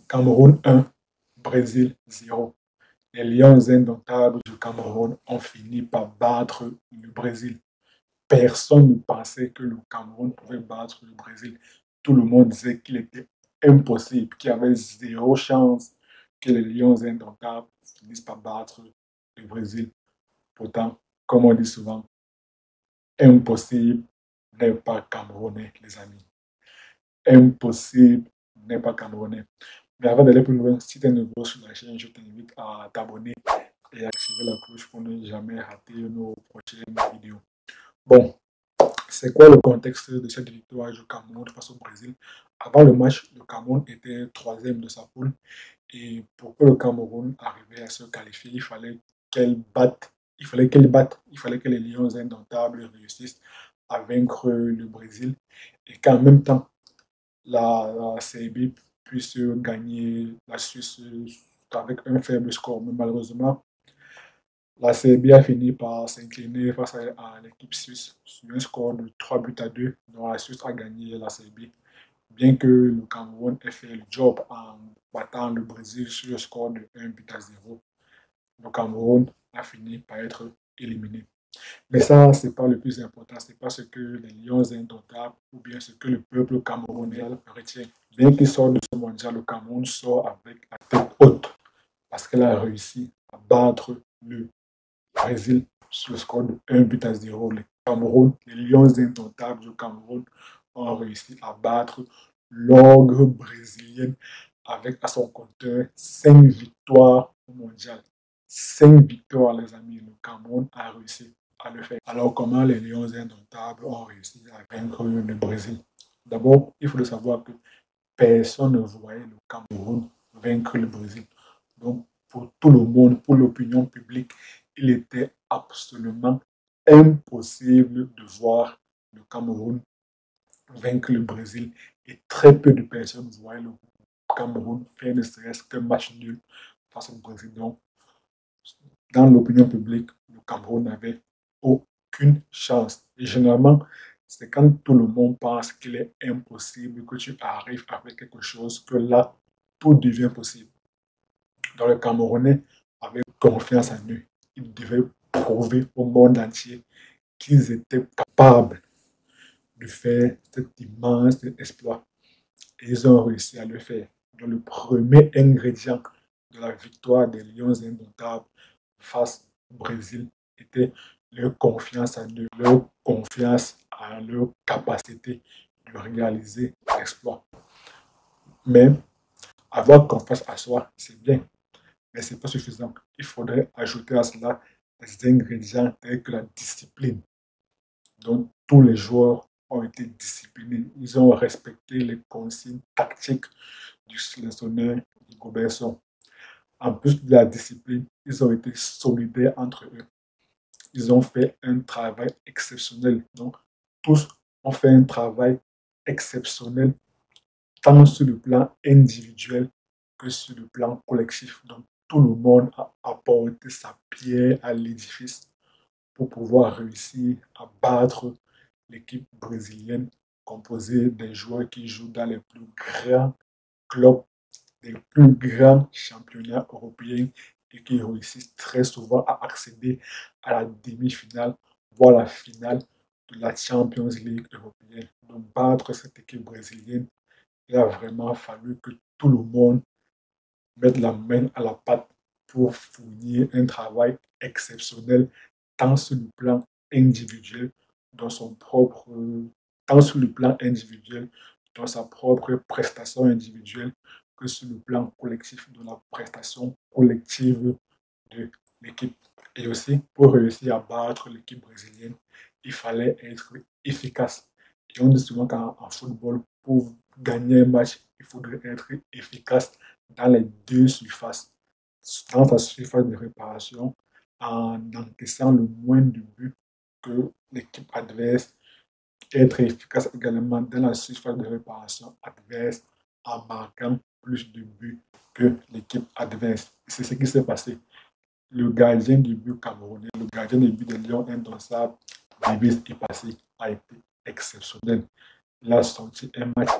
Cameroun 1, Brésil 0. Les Lions indomptables du Cameroun ont fini par battre le Brésil. Personne ne pensait que le Cameroun pouvait battre le Brésil. Tout le monde disait qu'il était impossible, qu'il y avait zéro chance que les Lions indomptables finissent par battre le Brésil. Pourtant, comme on dit souvent, impossible n'est pas camerounais, les amis. Impossible n'est pas camerounais. Mais avant d'aller plus loin, si tu es nouveau sur la chaîne, je t'invite à t'abonner et activer la cloche pour ne jamais rater nos prochaines vidéos. Bon, c'est quoi le contexte de cette victoire du Cameroun face au Brésil? Avant le match, le Cameroun était troisième de sa poule et pour que le Cameroun arrive à se qualifier, il fallait qu'elle batte, il fallait que les Lions indomptables réussissent à vaincre le Brésil et qu'en même temps, la CB puisse gagner la Suisse avec un faible score. Mais malheureusement, la CB a fini par s'incliner face à l'équipe suisse sur un score de 3 buts à 2, dont la Suisse a gagné la CB. Bien que le Cameroun ait fait le job en battant le Brésil sur le score de 1 but à 0, le Cameroun a fini par être éliminé. Mais ça, ce n'est pas le plus important, ce n'est pas ce que les Lions indomptables ou bien ce que le peuple camerounais retient. Bien qu'il sorte de ce mondial, le Cameroun sort avec la tête haute parce qu'elle a réussi à battre le Brésil sur le score de 1 but à 0. Les Lions indomptables du Cameroun ont réussi à battre l'ogre brésilienne avec à son compteur 5 victoires au mondial. 5 victoires, les amis. Le Cameroun a réussi à le faire. Alors, comment les Lions indomptables ont réussi à vaincre le Brésil? D'abord, il faut savoir que personne ne voyait le Cameroun vaincre le Brésil. Donc, pour tout le monde, pour l'opinion publique, il était absolument impossible de voir le Cameroun vaincre le Brésil. Et très peu de personnes voyaient le Cameroun faire ne serait-ce qu'un match nul face au Brésil. Donc, dans l'opinion publique, le Cameroun n'avait aucune chance. Et généralement, c'est quand tout le monde pense qu'il est impossible que tu arrives avec quelque chose que là, tout devient possible. Donc, le Camerounais avait confiance en eux. Ils devaient prouver au monde entier qu'ils étaient capables de faire cet immense exploit. Et ils ont réussi à le faire. Donc, le premier ingrédient de la victoire des Lions indomptables face au Brésil était leur confiance en eux, leur confiance en leur capacité de réaliser l'exploit. Mais avoir confiance en soi, c'est bien, mais ce n'est pas suffisant. Il faudrait ajouter à cela des ingrédients tels que la discipline. Donc, tous les joueurs ont été disciplinés. Ils ont respecté les consignes tactiques du sélectionneur Goberson. En plus de la discipline, ils ont été solidaires entre eux. Ils ont fait un travail exceptionnel. Donc, tous ont fait un travail exceptionnel, tant sur le plan individuel que sur le plan collectif. Donc, tout le monde a apporté sa pierre à l'édifice pour pouvoir réussir à battre l'équipe brésilienne composée des joueurs qui jouent dans les plus grands clubs, des plus grands championnats européens et qui réussissent très souvent à accéder à la demi-finale, voire la finale de la Champions League européenne. Donc, battre cette équipe brésilienne, il a vraiment fallu que tout le monde mette la main à la pâte pour fournir un travail exceptionnel, tant sur le plan individuel, dans son propre, tant sur le plan individuel, dans sa propre prestation individuelle, que sur le plan collectif, de la prestation collective de l'équipe. Et aussi, pour réussir à battre l'équipe brésilienne, il fallait être efficace. Et on dit souvent qu'en football, pour gagner un match, il faudrait être efficace dans les deux surfaces. Dans sa surface de réparation, en encaissant le moins de buts que l'équipe adverse, être efficace également dans la surface de réparation adverse en marquant plus de buts que l'équipe adverse. C'est ce qui s'est passé. Le gardien du but camerounais, le gardien du but de Lyon Indossable, Davis est passé, a été exceptionnel. Il a sorti un match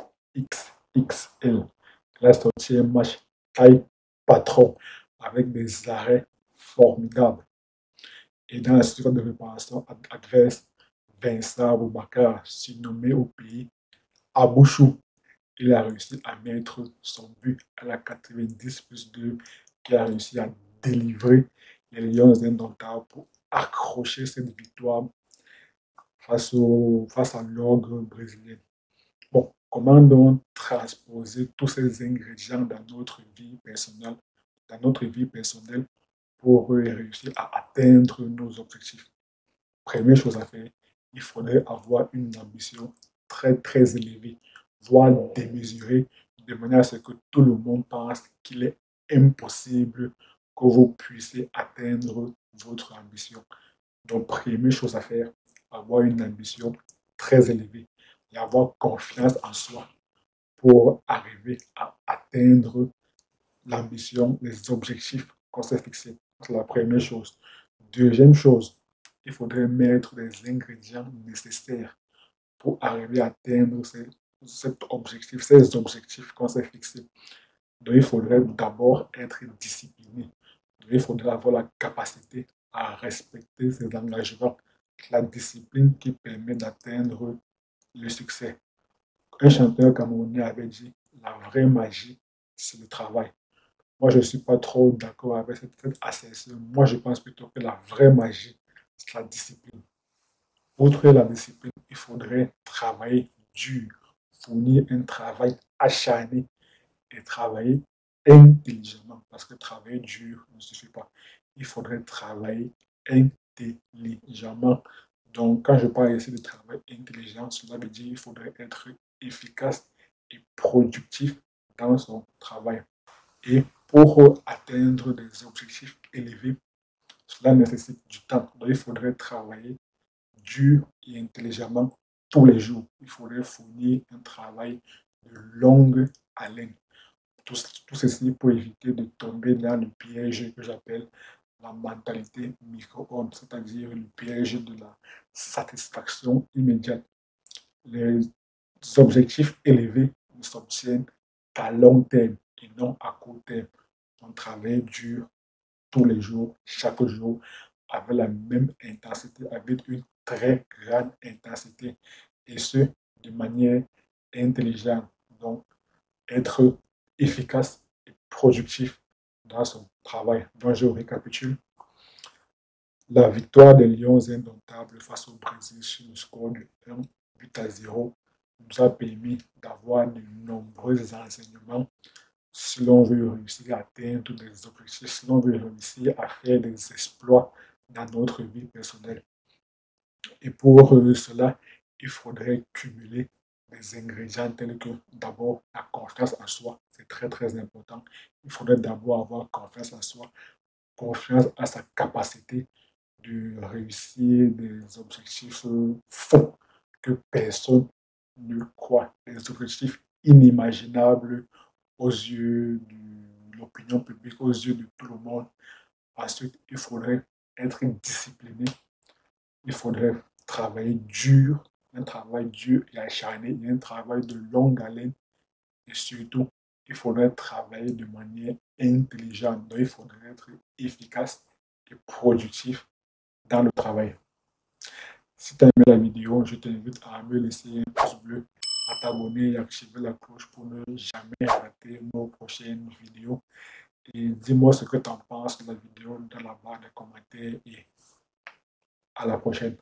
XXL. Elle a sorti un match taille patron avec des arrêts formidables. Et dans la situation de préparation adverse, Vincent Aboubakar, surnommé au pays Abouchou, il a réussi à mettre son but à la 90+2, qui a réussi à délivrer les Lions indomptables pour accrocher cette victoire face à l'ogre brésilien. Bon, comment donc transposer tous ces ingrédients dans notre vie personnelle pour réussir à atteindre nos objectifs? Première chose à faire, il faudrait avoir une ambition très, très élevée, voire démesurée, de manière à ce que tout le monde pense qu'il est impossible que vous puissiez atteindre votre ambition. Donc, première chose à faire, avoir une ambition très élevée et avoir confiance en soi pour arriver à atteindre l'ambition, les objectifs qu'on s'est fixés. C'est la première chose. Deuxième chose, il faudrait mettre les ingrédients nécessaires pour arriver à atteindre ces objectifs qu'on s'est fixés. Donc, il faudrait d'abord être discipliné. Donc, il faudrait avoir la capacité à respecter ses engagements. La discipline qui permet d'atteindre le succès. Un chanteur camerounais avait dit, la vraie magie, c'est le travail. Moi, je ne suis pas trop d'accord avec cette assertion. Moi, je pense plutôt que la vraie magie, c'est la discipline. Outre la discipline, il faudrait travailler dur, fournir un travail acharné et travailler intelligemment. Parce que travailler dur ne suffit pas. Il faudrait travailler intelligemment. Donc, quand je parle ici de travail intelligent, cela veut dire qu'il faudrait être efficace et productif dans son travail. Et pour atteindre des objectifs élevés, cela nécessite du temps. Donc, il faudrait travailler dur et intelligemment tous les jours. Il faudrait fournir un travail de longue haleine. Tout ceci pour éviter de tomber dans le piège que j'appelle la mentalité micro-ondes, c'est-à-dire le piège de la satisfaction immédiate. Les objectifs élevés ne s'obtiennent qu'à long terme et non à court terme. On travaille dur tous les jours, chaque jour, avec la même intensité, avec une très grande intensité, et ce, de manière intelligente. Donc, être efficace et productif dans son travail. Donc, je récapitule. La victoire des Lions indomptables face au Brésil sur le score de 1-0 nous a permis d'avoir de nombreux enseignements si l'on veut réussir à atteindre des objectifs, si l'on veut réussir à faire des exploits dans notre vie personnelle. Et pour cela, il faudrait cumuler des ingrédients tels que d'abord la confiance en soi, c'est très très important. Il faudrait d'abord avoir confiance en soi, confiance à sa capacité de réussir des objectifs faux que personne ne croit, des objectifs inimaginables aux yeux de l'opinion publique, aux yeux de tout le monde. Ensuite, il faudrait être discipliné, il faudrait travailler dur, un travail dur et acharné, et un travail de longue haleine. Et surtout, il faudrait travailler de manière intelligente. Donc, il faudrait être efficace et productif dans le travail. Si tu as aimé la vidéo, je t'invite à me laisser un pouce bleu, à t'abonner et activer la cloche pour ne jamais rater nos prochaines vidéos. Et dis-moi ce que tu en penses de la vidéo dans la barre des commentaires et à la prochaine.